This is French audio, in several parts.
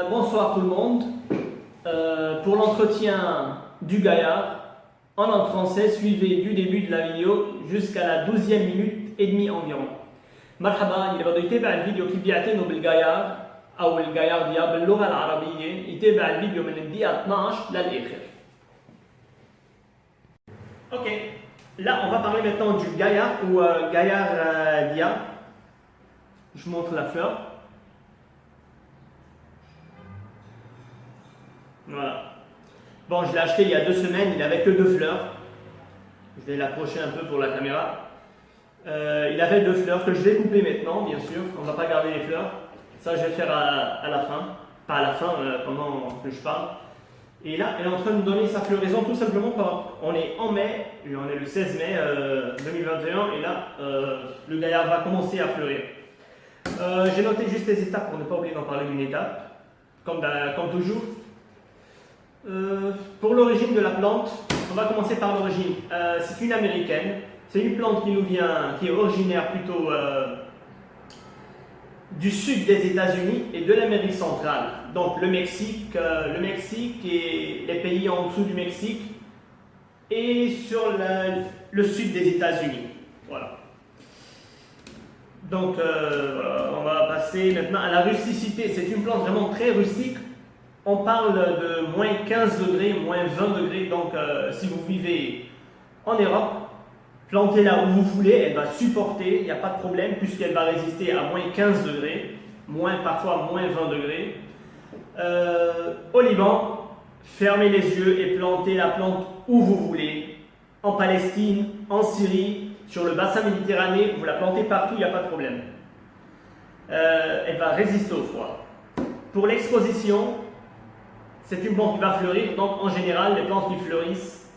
Bonsoir tout le monde. Pour l'entretien du gaillard, en langue française, suivez du début de la vidéo jusqu'à la 12e minute et demie environ. مرحبا اللي بده يتابع الفيديو كيف بيعتنوا بالجايار او الجايارديا باللغه العربيه يتابع الفيديو من الدقيقه 12 للاخر. Ok, là on va parler maintenant du gaillard ou gaillardia. Je vous montre la fleur. Voilà. Bon, je l'ai acheté il y a 2 semaines, il avait que 2 fleurs. Je vais l'approcher un peu pour la caméra. Il avait 2 fleurs que je vais couper maintenant, bien sûr. On ne va pas garder les fleurs. Ça, je vais faire à la fin. Pas à la fin, pendant que je parle. Et là, elle est en train de nous donner sa floraison tout simplement on est en mai, on est le 16 mai 2021, et là, le gaillard va commencer à fleurir. J'ai noté juste les étapes pour ne pas oublier d'en parler d'une étape, comme toujours. Pour l'origine de la plante, on va commencer par l'origine. C'est une américaine. C'est une plante qui est originaire plutôt du sud des États-Unis et de l'Amérique centrale. Donc le Mexique et les pays en dessous du Mexique et sur le sud des États-Unis. Voilà. Donc on va passer maintenant à la rusticité. C'est une plante vraiment très rustique. On parle de moins 15 degrés, moins 20 degrés. Donc si vous vivez en Europe, plantez-la où vous voulez, elle va supporter, il n'y a pas de problème puisqu'elle va résister à moins 15 degrés, parfois moins 20 degrés. Au Liban, fermez les yeux et plantez la plante où vous voulez. En Palestine, en Syrie, sur le bassin méditerranéen, vous la plantez partout, il n'y a pas de problème. Elle va résister au froid. Pour l'exposition, c'est une plante qui va fleurir, donc en général, les plantes qui fleurissent,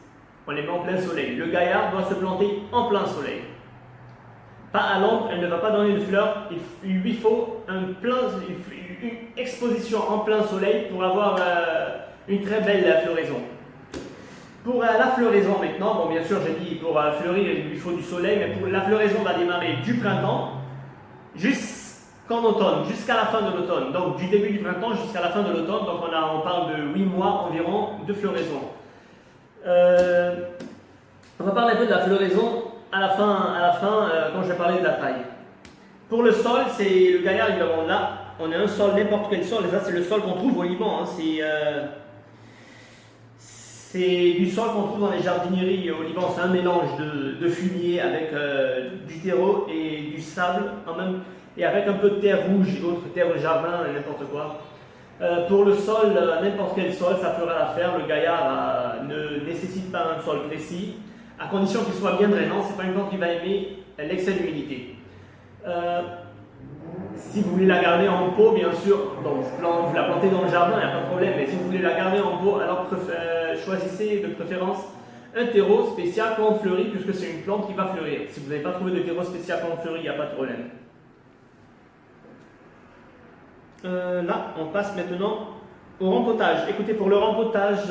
on les met en plein soleil. Le gaillard doit se planter en plein soleil. Pas à l'ombre, elle ne va pas donner de fleurs. Il lui faut une exposition en plein soleil pour avoir une très belle floraison. Pour la floraison maintenant, bon bien sûr j'ai dit pour fleurir il lui faut du soleil, mais pour la floraison va démarrer du printemps jusqu'en automne, jusqu'à la fin de l'automne. Donc du début du printemps jusqu'à la fin de l'automne, donc on parle de 8 mois environ de floraison. On va parler un peu de la floraison à la fin quand je vais parler de la taille. Pour le sol, c'est le gaillard, évidemment, là, on a un sol, n'importe quel sol, et ça c'est le sol qu'on trouve au Liban, hein, c'est du sol qu'on trouve dans les jardineries au Liban, c'est un mélange de fumier avec du terreau et du sable, et avec un peu de terre rouge et d'autres terre de jardin, n'importe quoi. Pour le sol, n'importe quel sol, ça fera l'affaire. Le gaillard ne nécessite pas un sol précis, à condition qu'il soit bien drainant. Ce n'est pas une plante qui va aimer l'excès d'humidité. Si vous voulez la garder en pot, bien sûr, donc vous la plantez dans le jardin, il n'y a pas de problème. Mais si vous voulez la garder en pot, alors choisissez de préférence un terreau spécial plante fleurie, puisque c'est une plante qui va fleurir. Si vous n'avez pas trouvé de terreau spécial plante fleurie, il n'y a pas de problème. Là, on passe maintenant au rempotage. Écoutez, pour le rempotage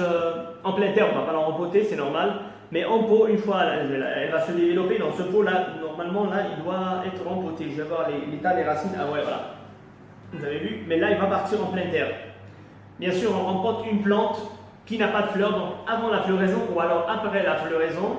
en plein terre, on ne va pas la rempoter, c'est normal. Mais en pot, une fois elle va se développer dans ce pot-là, normalement, là, il doit être rempoté. Je vais voir l'état des racines. Ah ouais, voilà. Vous avez vu? Mais là, il va partir en plein terre. Bien sûr, on rempote une plante qui n'a pas de fleurs, donc avant la floraison ou alors après la floraison.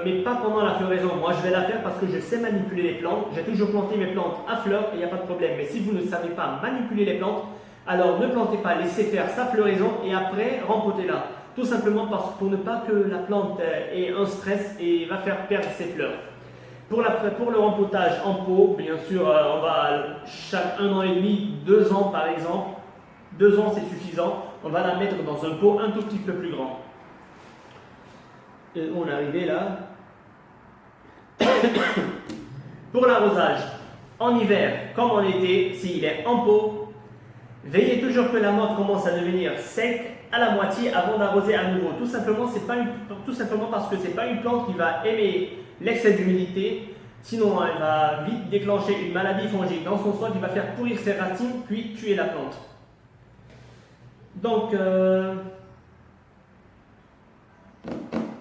Mais pas pendant la floraison. Moi, je vais la faire parce que je sais manipuler les plantes. J'ai toujours planté mes plantes à fleurs et il n'y a pas de problème. Mais si vous ne savez pas manipuler les plantes, alors ne plantez pas, laissez faire sa floraison et après, rempotez-la. Tout simplement pour ne pas que la plante ait un stress et va faire perdre ses fleurs. Pour le rempotage en pot, bien sûr, on va chaque 1 an et demi, 2 ans par exemple. 2 ans, c'est suffisant. On va la mettre dans un pot un tout petit peu plus grand. On est arrivé là. Pour l'arrosage, en hiver comme en été, s'il est en pot, veillez toujours que la motte commence à devenir sec à la moitié avant d'arroser à nouveau. Tout simplement parce que ce n'est pas une plante qui va aimer l'excès d'humidité, sinon elle va vite déclencher une maladie fongique dans son sol qui va faire pourrir ses racines puis tuer la plante. Donc,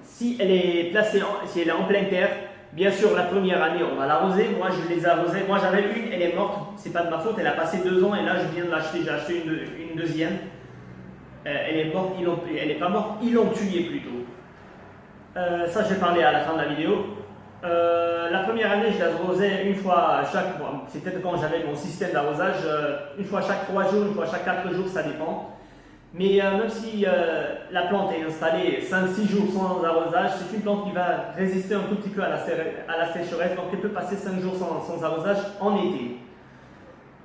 si elle est en pleine terre, Bien sûr, la première année, on va l'arroser. Moi, je les arrosais. Moi, j'avais une, elle est morte. C'est pas de ma faute. Elle a passé 2 ans et là, je viens de l'acheter. J'ai acheté une deuxième. Elle est morte. Elle n'est pas morte. Ils l'ont tuée plutôt. Ça, je vais parler à la fin de la vidéo. La première année, je l'arrosais une fois chaque mois. C'était quand j'avais mon système d'arrosage. Une fois chaque 3 jours, une fois chaque 4 jours, ça dépend. Mais même si la plante est installée 5-6 jours sans arrosage, c'est une plante qui va résister un tout petit peu à la sécheresse, donc elle peut passer 5 jours sans arrosage en été.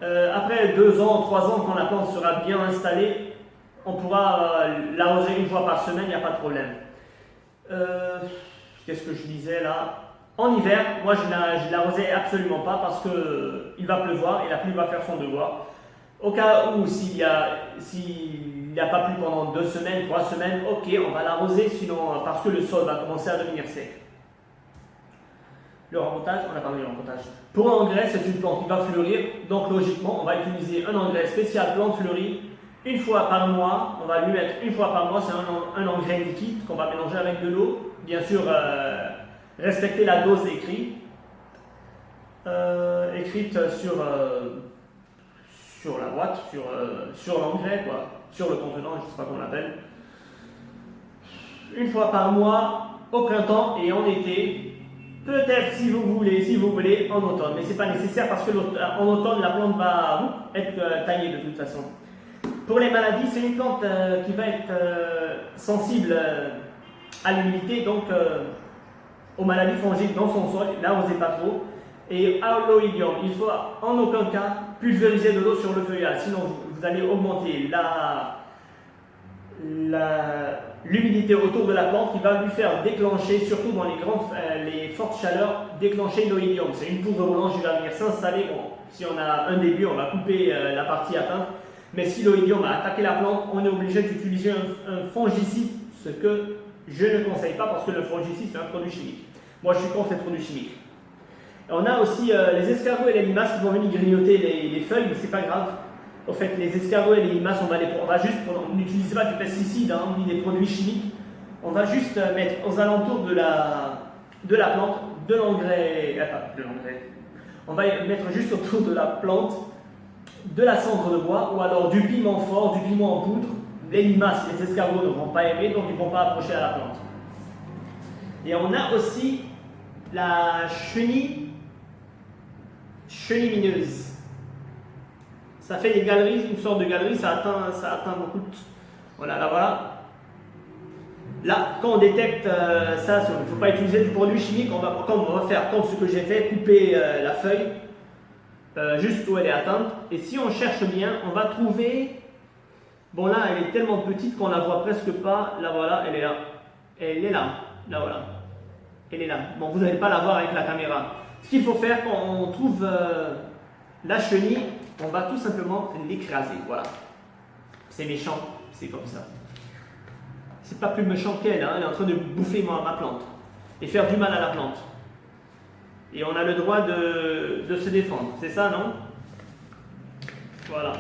Après 2 ans, 3 ans, quand la plante sera bien installée, on pourra l'arroser une fois par semaine, il n'y a pas de problème. Qu'est-ce que je disais là? En hiver, moi je ne l'arrosais absolument pas parce qu'il va pleuvoir et la pluie va faire son devoir. Au cas où, s'il n'y a pas plu pendant 2 semaines, 3 semaines, ok, on va l'arroser, sinon parce que le sol va commencer à devenir sec. Le rempotage, on a parlé du rempotage. Pour l'engrais, c'est une plante qui va fleurir, donc logiquement, on va utiliser un engrais spécial plante fleurie une fois par mois. On va lui mettre une fois par mois, c'est un engrais liquide qu'on va mélanger avec de l'eau. Bien sûr, respecter la dose écrite sur la boîte, sur l'engrais, quoi, sur le contenant, je ne sais pas comment on l'appelle. Une fois par mois, au printemps et en été, peut-être si vous voulez, en automne. Mais ce n'est pas nécessaire parce qu'en automne, la plante va être taillée de toute façon. Pour les maladies, c'est une plante qui va être sensible à l'humidité, donc aux maladies fongiques dans son sol, n'arrosez pas trop. Et à l'oïdium, il faut en aucun cas pulvériser de l'eau sur le feuillage, sinon vous allez augmenter l'humidité autour de la plante qui va lui faire déclencher, surtout dans les fortes chaleurs, déclencher l'oïdium. C'est une poudre blanche qui va venir s'installer. Bon, si on a un début, on va couper la partie atteinte. Mais si l'oïdium a attaqué la plante, on est obligé d'utiliser un fongicide, ce que je ne conseille pas parce que le fongicide c'est un produit chimique. Moi je suis contre les produits chimiques. On a aussi les escargots et les limaces qui vont venir grignoter les feuilles, mais c'est pas grave. En fait, les escargots et les limaces, on n'utilise pas du pesticide, hein, ni des produits chimiques. On va juste mettre aux alentours de la plante de l'engrais. On va mettre juste autour de la plante de la cendre de bois ou alors du piment fort, du piment en poudre. Les limaces, les escargots ne vont pas aimer, donc ils ne vont pas approcher à la plante. Et on a aussi la chenille mineuse. Ça fait des galeries, une sorte de galerie, ça atteint beaucoup de... Voilà, là voilà. Là, quand on détecte ça, il ne faut pas utiliser du produit chimique, on va faire comme ce que j'ai fait, couper la feuille, juste où elle est atteinte. Et si on cherche bien, on va trouver... Bon là, elle est tellement petite qu'on la voit presque pas. Là voilà, elle est là. Elle est là. Là voilà. Elle est là. Bon, vous n'allez pas la voir avec la caméra. Ce qu'il faut faire quand on trouve la chenille, on va tout simplement l'écraser. Voilà. C'est méchant, c'est comme ça. C'est pas plus méchant qu'elle, hein. Elle est en train de bouffer ma plante et faire du mal à la plante. Et on a le droit de se défendre. C'est ça, non? Voilà.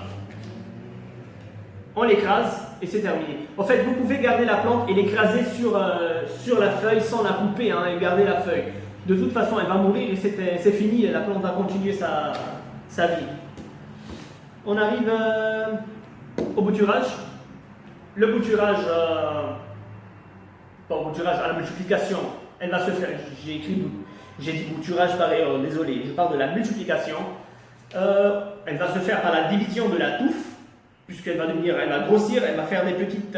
On l'écrase et c'est terminé. En fait, vous pouvez garder la plante et l'écraser sur la feuille sans la couper, hein, et garder la feuille. De toute façon, elle va mourir et c'est fini, la plante va continuer sa vie. On arrive au bouturage. Le bouturage, pas au bouturage, à la multiplication, elle va se faire. J'ai dit bouturage par erreur, désolé, je parle de la multiplication. Elle va se faire par la division de la touffe. Puisqu'elle va elle va grossir, elle va faire des petites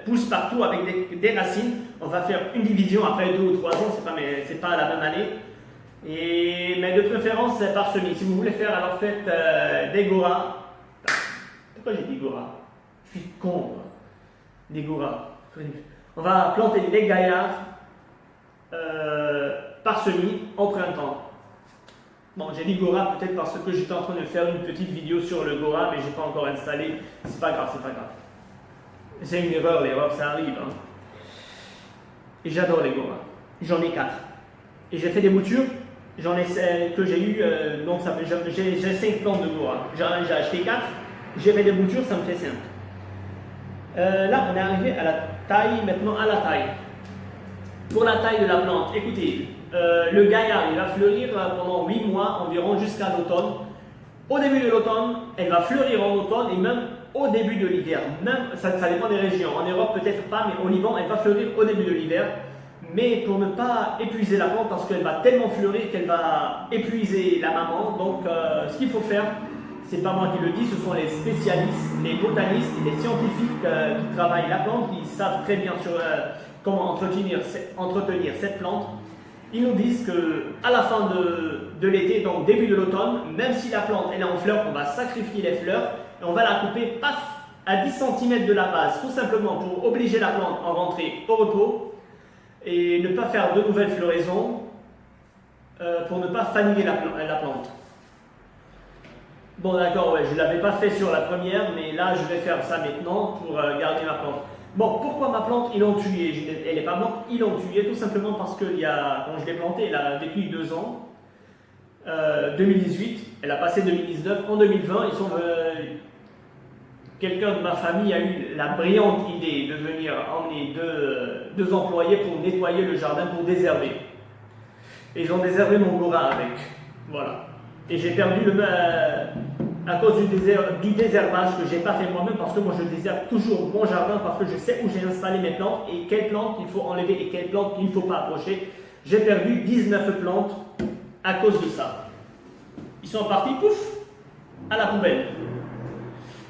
pousses partout avec des racines. On va faire une division après 2 ou 3 ans, c'est pas la même année. Mais de préférence par semis. Si vous voulez faire, alors faites des goras. Pourquoi j'ai dit goras? Je suis con. Moi. Des goras. On va planter des gaillards par semis en printemps. Bon, j'ai dit Gora peut-être parce que j'étais en train de faire une petite vidéo sur le Gora, mais je n'ai pas encore installé. C'est pas grave, c'est pas grave. C'est une erreur, l'erreur, ça arrive. Hein. Et j'adore les Gora. J'en ai 4. Et j'ai fait des boutures. J'en ai que j'ai eu, donc j'ai 5 plantes de Gora. J'ai acheté 4. J'ai fait des boutures, ça me fait 5. Là, on est arrivé à la taille, maintenant à la taille. Pour la taille de la plante, écoutez, le gaillard, il va fleurir pendant 8 mois environ jusqu'à l'automne. Au début de l'automne, elle va fleurir en automne et même au début de l'hiver. Même, ça dépend des régions. En Europe, peut-être pas, mais au Liban, elle va fleurir au début de l'hiver. Mais pour ne pas épuiser la plante, parce qu'elle va tellement fleurir qu'elle va épuiser la maman. Donc, ce qu'il faut faire, c'est pas moi qui le dis, ce sont les spécialistes, les botanistes et les scientifiques qui travaillent la plante, qui savent très bien sur comment entretenir cette plante. Ils nous disent qu'à la fin de l'été, donc début de l'automne, même si la plante elle est en fleurs, on va sacrifier les fleurs et on va la couper paf, à 10 cm de la base, tout simplement pour obliger la plante à rentrer au repos et ne pas faire de nouvelles floraisons pour ne pas fatiguer la plante. Bon d'accord, ouais, je ne l'avais pas fait sur la première, mais là je vais faire ça maintenant pour garder ma plante. Bon, pourquoi ma plante ils l'ont tuée? Elle n'est pas morte, ils l'ont tuée tout simplement parce que quand je l'ai plantée, elle a vécu 2 ans. 2018, elle a passé 2019. En 2020, quelqu'un de ma famille a eu la brillante idée de venir emmener deux employés pour nettoyer le jardin, pour désherber. Et ils ont désherbé mon gora avec. Voilà. Et j'ai perdu à cause du désherbage que je n'ai pas fait moi-même, parce que moi je désherbe toujours mon jardin parce que je sais où j'ai installé mes plantes et quelles plantes il faut enlever et quelles plantes il ne faut pas approcher. J'ai perdu 19 plantes à cause de ça. Ils sont partis, pouf, à la poubelle.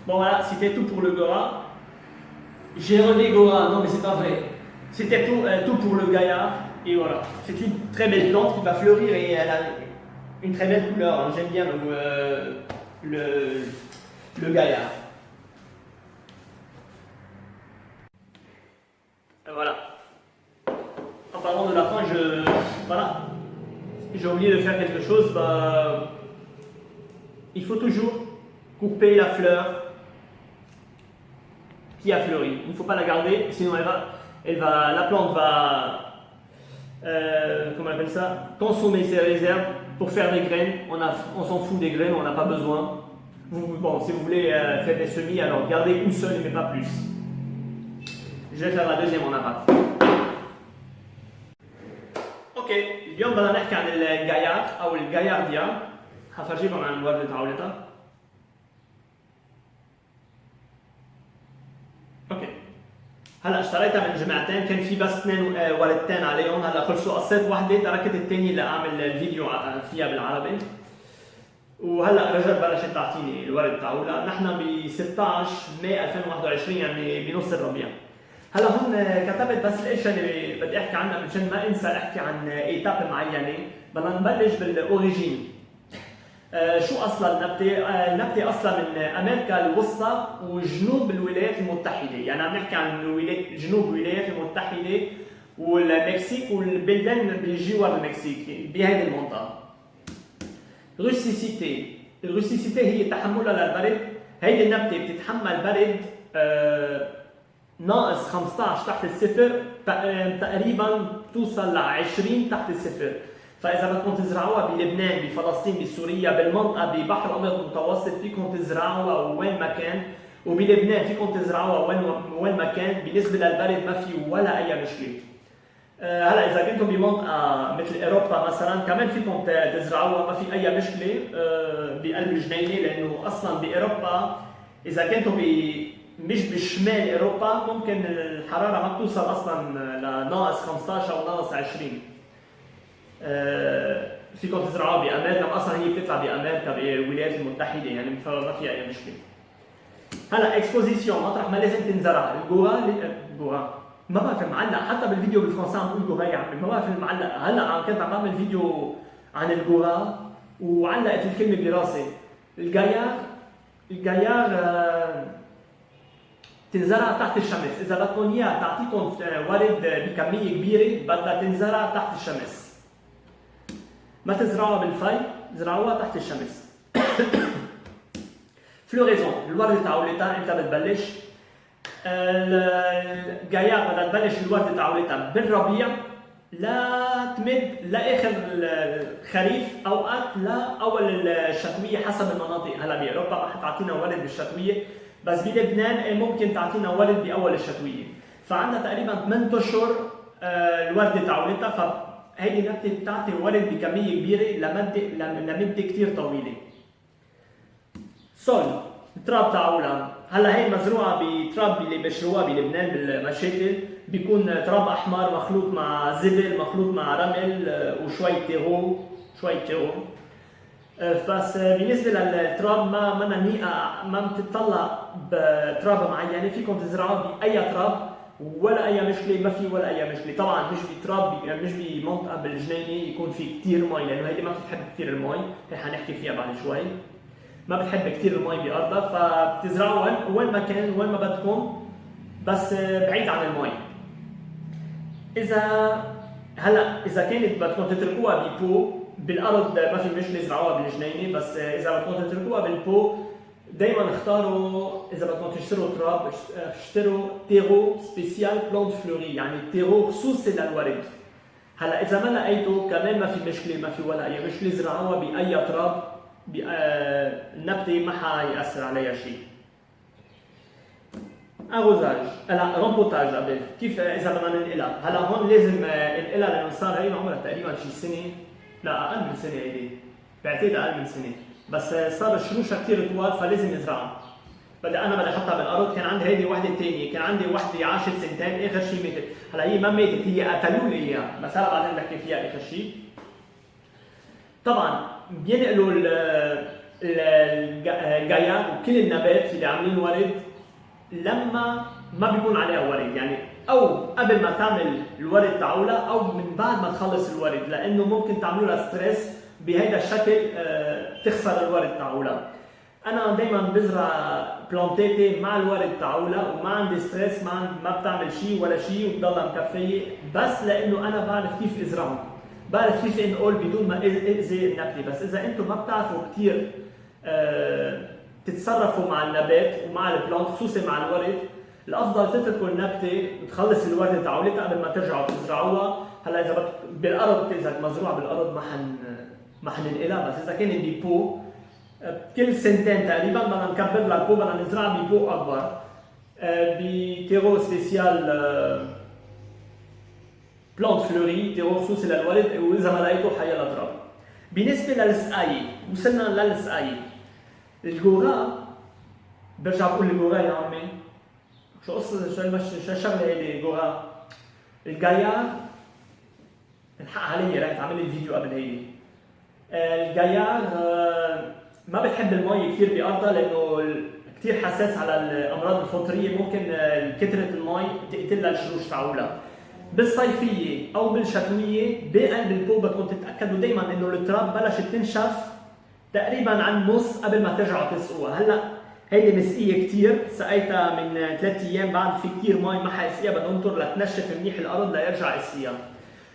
Bon voilà, c'était tout pour le gora. J'ai rené gora, non mais c'est pas vrai. C'était tout pour le gaillard. Et voilà, c'est une très belle plante qui va fleurir et elle a une très belle couleur. Hein. J'aime bien le gaillard. Voilà. En parlant de la plante, voilà. J'ai oublié de faire quelque chose. Il faut toujours couper la fleur qui a fleuri. Il ne faut pas la garder, sinon la plante va, comment on appelle ça, consommer ses réserves pour faire des graines. On s'en fout des graines, on n'a pas besoin. Bon, si vous voulez faire des semis, alors gardez une seule, mais pas plus. Je vais faire la deuxième en appart. Ok, اليوم بدنا نحكي عن الجايار او الجايارديا. هفرجيكم عن وردة عولتها. اوكي. هلا اشتريتها من جماعتين، كان في بس 2 وردتين عليهم، هلا خلصوا، قصيت وحده تركت الثانيه لاعمل الفيديو فيها بالعربي. وهلا رجعت بلشت تعطيني الورد تاعولها. نحن ب 16 ماي 2021 يعني بنص الربيع. هلا هون كتبت بس الاشياء اللي بدي احكي عنها مشان ما انسى احكي عن ايتاب معينه. بدنا نبلش بالاوريجين. شو اصلا النبته؟ النبته اصلا من امريكا الوسطى وجنوب الولايات المتحده، يعني عم نحكي عن جنوب الولايات المتحده والمكسيك والبلدان بجوار المكسيك بهذه المنطقه. روسيسيتي، الروسيسيتي هي تحملها للبرد. هيدي النبته بتتحمل برد ناقص 15 تحت الصفر، تقريبا توصل ل 20 تحت الصفر. فاذا بدكم تزرعوها بلبنان، بفلسطين، بسوريا، بالمنطقه ببحر الابيض المتوسط فيكم تزرعوها وين ما كان، وبلبنان فيكم تزرعوها وين ما كان، بالنسبه للبرد ما في ولا اي مشكله. هلا اذا كنتم بمنطقه مثل اوروبا مثلا كمان فيكم تزرعوها ما في اي مشكله بقلب الجنينه، لانه اصلا باوروبا اذا كنتم مش بشمال اوروبا ممكن الحراره ما بتوصل اصلا لناقص 15 او ناقص 20. فيكم تزرعوها بامريكا، اصلا هي بتطلع بامريكا بالولايات المتحده، يعني ما فيها اي مشكله. هلا اكسبوزيسيون مطرح ما لازم تنزرع الجورا ما بعرف معلق، حتى بالفيديو بالفرنسي عم بقول جورا يا عمي ما بعرف معلق. هلا كنت عم بعمل فيديو عن الجورا وعلقت الكلمه براسي. الجايار تنزرع تحت الشمس. اذا بدكم اياها تعطيكم ورد بكميه كبيره بدها تنزرع تحت الشمس. ما تزرعوها بالفي، زرعوها تحت الشمس. فلوريزون، الورده تاعولتها امتى بتبلش؟ الجايار بدها تبلش الورده تاعولتها بالربيع لا تمد لاخر الخريف، اوقات لاول الشتويه حسب المناطق. هلا باوروبا رح تعطينا ورد بالشتويه، بس بلبنان ممكن تعطينا ورد باول الشتويه. فعندنا تقريبا 8 اشهر الورده تاعولتها. هيدي نبتة بتعطي ورد بكمية كبيرة لمدة كتير طويلة. سول تراب تعولة، هلا هي مزروعة بتراب اللي بيشروها بلبنان بالمشاتل، بيكون تراب احمر مخلوط مع زبل مخلوط مع رمل وشوي تيرو بس بالنسبه للتراب ما بتطلع بتراب معينه، فيكم تزرعوها باي تراب ولا اي مشكله، ما في ولا اي مشكله. طبعا مش بتراب مش بمنطقه بالجنينه يكون في كثير مي، لانه هيدي ما بتحب كثير المي، هي حنحكي فيها بعد شوي. ما بتحب كثير المي بارضها، فبتزرعوها وين ما كان وين ما بدكم، بس بعيد عن المي. اذا كانت بدكم تتركوها ببو بالارض ما في مشكله، زرعوها بالجنينه، بس اذا بدكم تتركوها بالبو دائما اختاروا، اذا بدكم تشتروا تراب اشتروا تيرو سبيسيال بلانت فلوري، يعني تيرو خصوصي للورد. هلا اذا ما لقيتوا كمان ما في مشكله، ما في ولا اي مشكله، زرعوها باي تراب، النبته ما حيأثر عليها شيء. اغوزاج، لا رومبوتاج قبل، كيف اذا بدنا ننقلها؟ هلا هون لازم ننقلها لانه صار هي عمرها تقريبا شي سنه، لا اقل من سنه، هيدي بعتقد اقل من سنه، بس صار شروشها كثير طوال فلازم نزرعها. بدي احطها بالارض، كان عندي هيدي وحده ثانيه، كان عندي وحده عاشت سنتين اخر شيء ماتت، هلا هي ما ماتت، هي قتلوا لي اياها، بس هلا بعدين بحكي فيها اخر شيء. طبعا بينقلوا الجايا وكل النبات اللي عاملين ورد لما ما بيكون عليها ورد، يعني او قبل ما تعمل الورد تعولها او من بعد ما تخلص الورد، لانه ممكن تعملوا لها ستريس بهيدا الشكل تخسر الورد تعولها. انا دائما بزرع بلانتاتي مع الورد تعولها وما عندي ستريس، ما بتعمل شيء ولا شيء وبضلها مكفيه، بس لانه انا بعرف كيف ازرعهم، بعرف كيف انقل بدون ما اذي النبته. بس اذا انتم ما بتعرفوا كثير تتصرفوا مع النبات ومع البلانت خصوصي مع الورد، الافضل تتركوا النبته وتخلص الورد تعولتها قبل ما ترجعوا تزرعوها. هلا اذا بالارض، اذا مزروعه بالارض ما حننقلها، بس اذا كانت ببو كل سنتين تقريبا بدنا نكبر لها البو، بدنا نزرعها ببو اكبر بتيرو سبيسيال بلانت فلوري، تيرو خصوصي للورد، واذا ما لقيته حيلا تراب. بالنسبه للسقايه، وصلنا للسقايه. الجورا، برجع بقول الجورا يا عمي، شو قصة شو الشغلة هيدي الجورا؟ الجايار الحق علي، رحت عملت فيديو قبل هيدي. الجايار ما بتحب المي كثير بأرضها لأنه كثير حساس على الأمراض الفطرية، ممكن كثرة المي تقتلها الشروش تعولها. بالصيفية أو بالشتوية بقلب البو بدكم تتأكدوا دائما إنه التراب بلشت تنشف تقريبا عن نص قبل ما ترجعوا تسقوها. هلا هيدي مسقيه كثير، سقيتها من 3 ايام، بعد في كثير مي ما حاسقيها، بدي انطر لتنشف منيح الارض ليرجع اسقيها.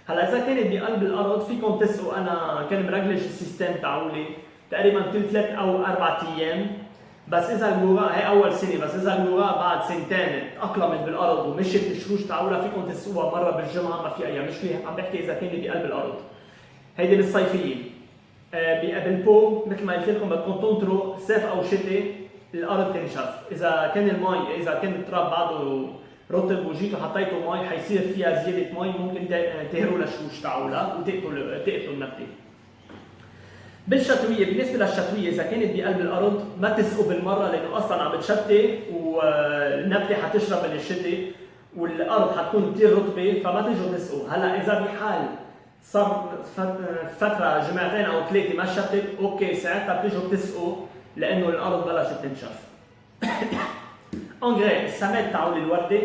هلا اذا كانت بقلب الارض فيكم تسقوا، انا كان مرجلج السيستم تعولي تقريبا كل 3 أو 4 ايام. بس اذا الجوراء هي اول سنه، بس اذا الجوراء بعد سنتين تاقلمت بالارض ومشيت الشروش تعولها فيكم تسقوها مره بالجمعه، ما في اي مشكله. عم بحكي اذا كانت بقلب الارض. هيدي بالصيفيه. بالبو مثل ما قلت لكم بدكم تنطروا صيف او شتاء الارض تنشف. اذا كان التراب بعده رطب وجيتوا حطيتوا مي حيصير فيها زياده مي، ممكن تهروا للشروش تعولها وتقتلوا النبته. بالشتويه، بالنسبه للشتويه اذا كانت بقلب الارض ما تسقوا بالمره، لانه اصلا عم بتشتي والنبته حتشرب من الشتاء والارض حتكون كثير رطبه، فما تيجوا تسقوا. هلا اذا بحال صار فتره جمعتين او 3 ما شتت، اوكي ساعتها بتيجوا بتسقوا لانه الارض بلشت تنشف. انغري السماد تعول الورده،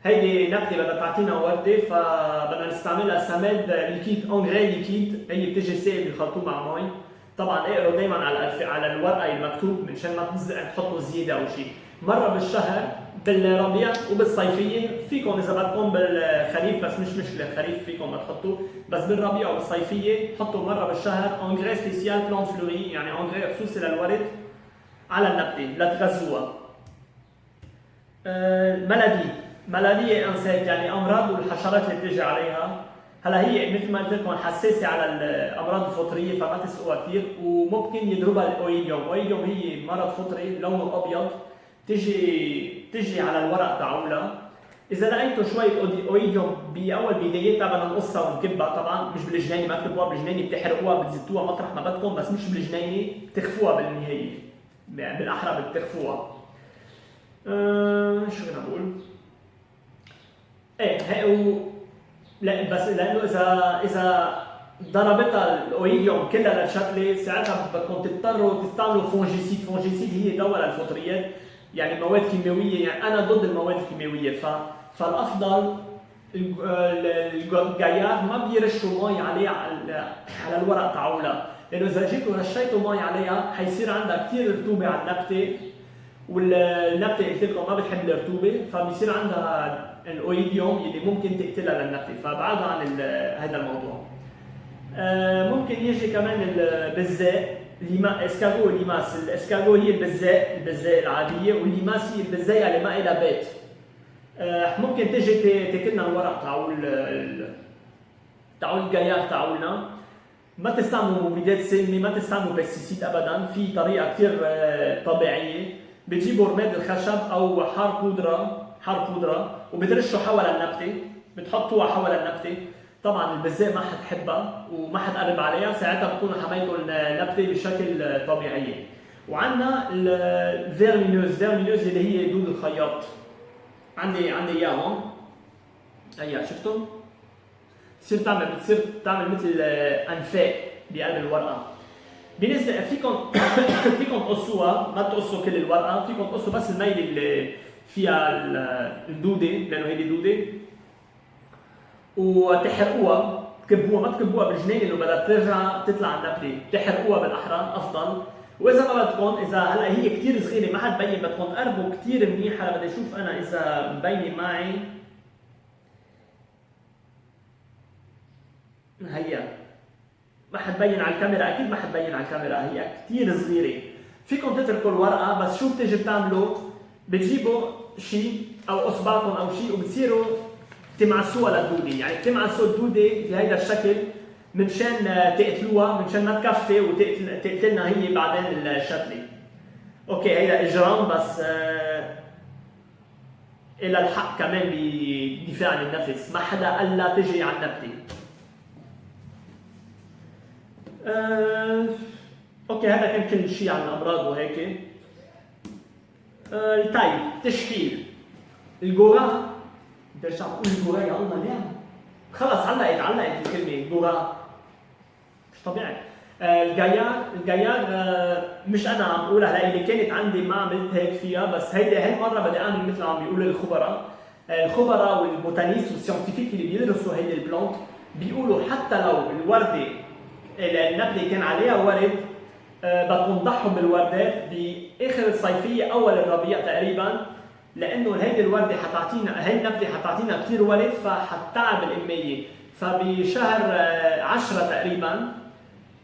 هيدي نبته بدها تعطينا ورده، فبدنا نستعملها سماد ليكيد، انغري ليكيد، هي بتجي سائل بيخلطوه مع مي. طبعا اقروا دائما على الورقه المكتوب منشان ما تحطوا زياده او شيء. مره بالشهر بالربيع وبالصيفيه، فيكم اذا بدكم بالخريف بس مش مشكله، الخريف فيكم ما تحطوا، بس بالربيع وبالصيفيه حطوا مره بالشهر انغري سبيسيال بلانت فلوري، يعني انغري خصوصي للورد على النبته لتغذوها. ملاديه انسيت، يعني امراض والحشرات اللي بتيجي عليها. هلا هي مثل ما قلت لكم حساسه على الامراض الفطريه فما تسقوها كثير، وممكن يضربها الاويليوم. الاويليوم هي مرض فطري لونه ابيض، تجي على الورق تعولها، اذا لقيتوا شويه اويديوم باول بدايتها بدنا نقصها ونكبها، طبعا مش بالجنينه، ما تكبوها بالجنينه، بتحرقوها بتزتوها مطرح ما بدكم، بس مش بالجنينه، بتخفوها بالنهايه، يعني بالاحرى بتخفوها. شو بدنا نقول؟ ايه هي لا بس لانه اذا ضربتها الاويديوم كلها للشتله، ساعتها بدكم تضطروا تستعملوا فونجيسيد. فونجيسيد هي دواء للفطريات، يعني مواد كيماويه، يعني انا ضد المواد الكيماويه، فالافضل الجيار ما بيرشوا مي عليه على الورق تاعولها، لانه اذا جيتوا رشيتوا مي عليها حيصير عندها كثير رطوبه على النبته، والنبته قلت لكم ما بتحب الرطوبه، فبيصير عندها الاويديوم اللي ممكن تقتلها للنبته، فابعدوا عن هذا الموضوع. ممكن يجي كمان البزاق، اسكاغو ليماس. الاسكاغو هي البزاق العاديه، والليماس هي البزاقه اللي ما لها بيت. ممكن تجي تاكلنا الورق تاعول الجيار تاعولنا. ما تستعملوا مبيدات سامه، ما تستعملوا بيستيسيد ابدا، في طريقه كثير طبيعيه. بتجيبوا رماد الخشب او حار بودره وبترشوا حول النبته، بتحطوها حول النبته. طبعا البزاق ما حتحبها وما حتقرب عليها، ساعتها بتكونوا حميتوا النبته بشكل طبيعي. وعندنا الفيرمينوز اللي هي دود الخياط. عندي اياه هون، هيا شفتم؟ بتصير تعمل مثل انفاق بقلب الورقه. بالنسبه فيكم تقصوها، ما تقصوا كل الورقه، فيكم تقصوا بس الميله اللي فيها الدوده، لانه هيدي دوده، وتحرقوها، تكبوها، ما تكبوها بالجنين لانه بدها ترجع تطلع النبته، تحرقوها بالاحرى افضل. واذا ما بدكم، اذا هلا هي كثير صغيره ما حتبين، بدكم تقربوا كثير منيح. هلا بدي اشوف انا اذا مبينه معي. هيا ما حتبين على الكاميرا، اكيد ما حتبين على الكاميرا، هي كثير صغيره. فيكم تتركوا الورقه، بس شو بتيجي بتعملوا؟ بتجيبوا شيء او اصبعكم او شيء وبتصيروا تمعسوها للدوده، يعني بتمعسوا الدوده بهيدا الشكل منشان تقتلوها، منشان ما تكفي وتقتلنا هي بعدين الشتله. اوكي هيدا اجرام، بس الى الحق كمان بدفاع عن النفس، ما حدا قال لا تجي على النبته. اوكي هذا كان كل شيء عن الامراض وهيك. طيب تشكيل الجورا، بدي ارجع بقول الجورا، يا الله ليه؟ خلص علقت الكلمه جورا، مش طبيعي. الجيار مش انا عم بقولها، هلا اللي كانت عندي ما عملت هيك فيها، بس هي المره بدي اعمل مثل عم بيقولوا الخبراء والبوتانيست والسيانتيفيك اللي بيدرسوا هيدي البلانت، بيقولوا حتى لو الورده النبته كان عليها ورد، بدكم تضحوا بالوردات باخر الصيفيه اول الربيع تقريبا، لانه هيدي الورده هي النبته حتعطينا كثير ورد، فحتتعب الاميه. فبشهر 10 تقريبا،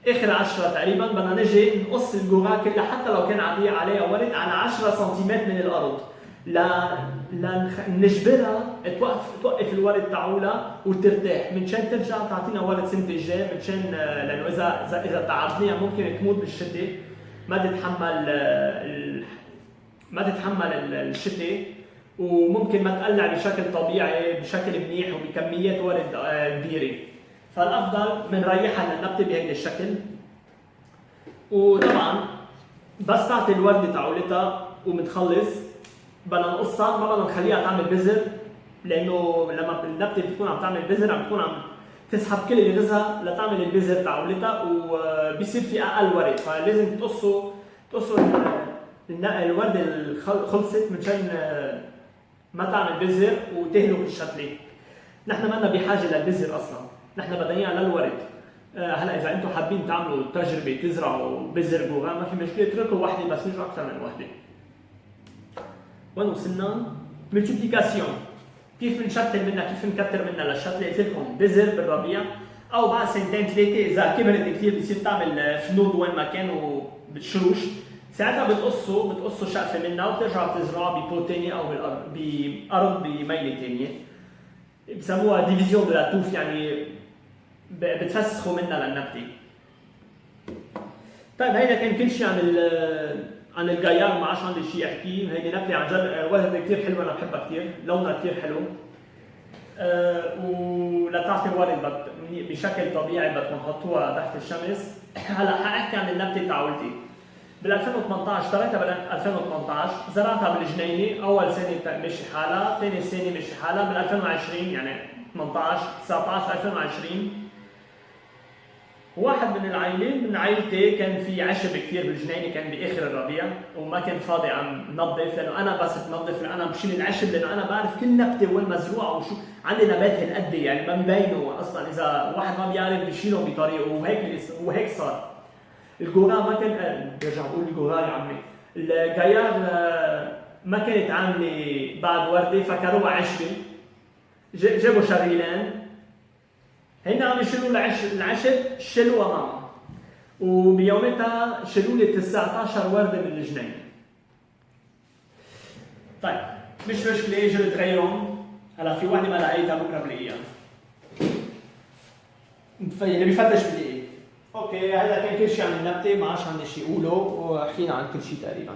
اخر 10 تقريبا، بدنا نجي نقص الجورا كلها حتى لو كان عليها ورد على 10 سنتيمتر من الارض، لنجبرها توقف الورد تاعولها وترتاح، منشان ترجع تعطينا ورد سنه الجاي، منشان لانه اذا تعبناها ممكن تموت بالشتاء، ما تتحمل الشتاء، وممكن ما تقلع بشكل طبيعي بشكل منيح وبكميات ورد كبيره. فالافضل بنريحها للنبته بهيدا الشكل. وطبعا بس تعطي الورده تاعولتها ومتخلص، بدنا نقصها، ما بدنا نخليها تعمل بذر، لانه لما النبته بتكون عم تعمل بذر عم تكون عم تسحب كل اللي غذها لتعمل البذر تاعولتها، وبيصير في اقل ورد، فلازم تقصوا الورده خلصت منشان ما تعمل بذر وتهلك الشتله. نحن ما لنا بحاجه للبذر اصلا، نحن بدنا اياها للورد. هلا اذا انتم حابين تعملوا تجربه تزرعوا بذر جورا ما في مشكله، اتركوا وحده بس مش اكثر من وحده. وين وصلنا؟ ملتيبليكاسيون، كيف بنشتل منها، كيف بنكتر منها للشتله؟ قلت لكم بذر بالربيع او بعد سنتين ثلاثه اذا كبرت كثير بتصير تعمل فنود وين ما كان وبتشروش، ساعتها بتقصوا شقفه منها وبترجعوا بتزرعوها ببوت ثاني او بارض بميله ثانيه، بسموها ديفيزيون دو لا توف، يعني بتفسخوا منها للنبته. طيب هيدا كان كل شيء عن عن الجيار ما عادش عندي شيء احكي، هيدي نبته عن جد وردة كثير حلوه، انا بحبها كثير، لونها كثير حلو. ولتعطي ورد بشكل طبيعي بدكم تحطوها تحت الشمس. هلا حاحكي عن النبته تاعولتي. بال 2018 اشتريتها بال 2018، زرعتها بالجنينه، اول سنه مشي حالها، ثاني سنه مشي حالها، بال 2020 يعني 18 19 2020 واحد من العائلة من عائلتي كان في عشب كثير بالجنينه، كان باخر الربيع وما كنت فاضي عم نظف، لانه انا بس بنظف انا بشيل العشب، لانه انا بعرف كل نبته وين مزروعه وشو عندي نبات هالقد يعني ما ببينوا اصلا اذا واحد ما بيعرف بيشيلهم بطريقه، وهيك صار. الجورا ما كان برجع بقول الجورا يا عمي، الجيار ما كانت عامله بعد ورده فكروها عشبه، جابوا شريلان هن عم يشيلوا العشب شيلوها معهم، وبيومتها شيلوا لي 19 ورده من الجنين. طيب مش مشكله، جبت غيرهم. هلا في وحده ما لقيتها بكره بلاقيها، اللي بيفتش بلاقيه. اوكي هذا كان كل شيء عن النبته، ما عادش عندي شيء اقوله وحكينا عن كل شيء تقريبا.